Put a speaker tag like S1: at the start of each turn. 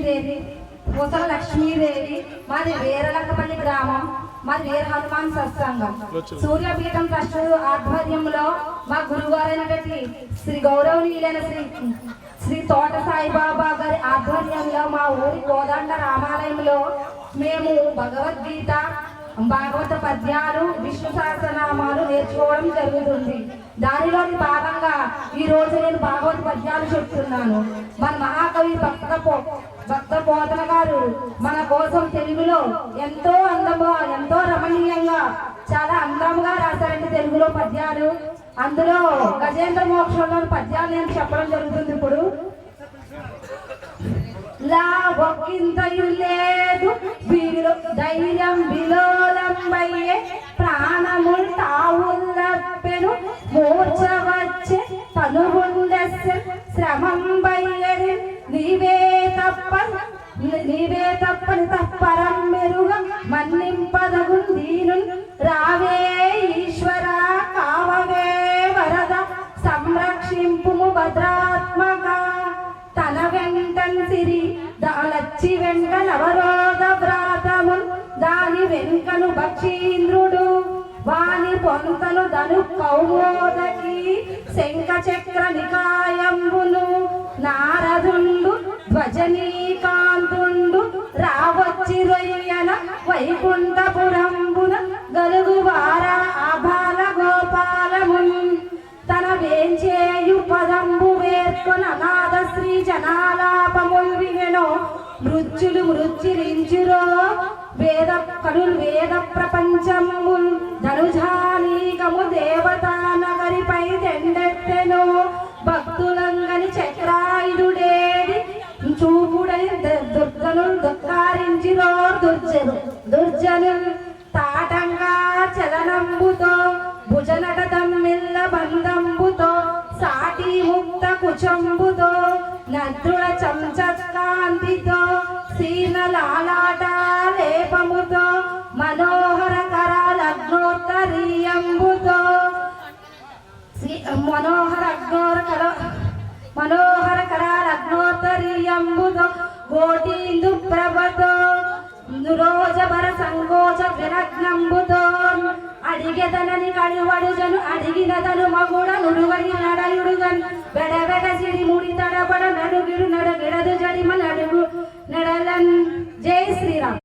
S1: లక్ష్మీదేవి, పూసల లక్ష్మీదేవి. మాది వీరలక్కపల్లి గ్రామం, మాది వీర హనుమాన్ సత్సంగం. సూర్యపీఠం ట్రస్ట్ ఆధ్వర్యంలో మా గురువారైనటువంటి శ్రీ గౌరవనీయులైన శ్రీ తోట సాయిబాబా గారి ఆధ్వర్యంలో మా ఊరి కోదండ రామాలయంలో మేము భగవద్గీత, భాగవత పద్యాలు, విష్ణు సహస్రనామాలు నేర్చుకోవడం జరుగుతుంది. దానిలోని భాగంగా ఈ రోజు నేను భాగవత పద్యాలు చెప్తున్నాను. మన మహాకవి భక్త పోతన గారు మన కోసం తెలుగులో ఎంతో అందంగా, ఎంతో రమణీయంగా, చాలా అందంగా రాశారండి తెలుగులో పద్యాలు. అందులో గజేంద్ర మోక్షంలోని పద్యాలు నేను చెప్పడం జరుగుతుంది. ఇప్పుడు లా ఒక్కింతయు లేదు వీరు ధైర్యం విలోలంబయ్యే, ప్రాణముల్ తావుల్లప్పెను మూర్ఛ వచ్చే, తనుగుండెస్సె శ్రమం బయ్యడి, నీవే తప్పని తప్పరం మెరుగ మన్నింపదగు దీను, రావే ఈశ్వర కావవే వరద, సంరక్షింపుము భద్రాత్మక, తన వెంటన్ సిరి దాలచ్చి వెంట నవరోధ వ్రాతము, దాని వెంకను భక్షీంద్రుడు, వాని పొంతను ధను కౌమోదకి, శంఖ చక్ర నికాయంబును, నారదుండు ధ్వజనీకాంతుండు, రావచ్చి రొయ్యన వైకుంఠపురంబున, గలుగువార ఆభాల గోపాలమున్, తన వేంచేయు పదంబు వేర్కొన నాద శ్రీ జనాలాపముల్ వినెనో, మృత్యులు మృత్యురించురో వేద కనులు వేద ప్రపంచముల్, ధనుజానీకము దేవతా నగరిపై తెండెత్తెను, భక్తులంగని చక్రాయుడేడి చూపుడని దుర్గను దుఃఖారించిరో దుర్జనుల్, తాటంగా చలనంబుతో భుజనట తమ్మిల్ల బంధంబుతో, సాటి ముక్త కుచంబుతో నద్రుడ చంచకాంతితో, సీనలాలాట లేపముతో, మనోహర కరాలగ్నోత్తరీయంబుతో, మనోహర కరాలగ్నోత్తరీయంబుతో, కోటీందు ప్రభతో నురోజబర సంకోచ విరగ్నంబుతో, అడిగెదనని కడువడుజను అడిగినదను మగుడ నుడువని నడయుడుగన్, బెడబెడ సిడి ముడి తడబడ నడుగిడు నడగిడదు జడిమ నడుగు నడలన్. జై శ్రీరామ్.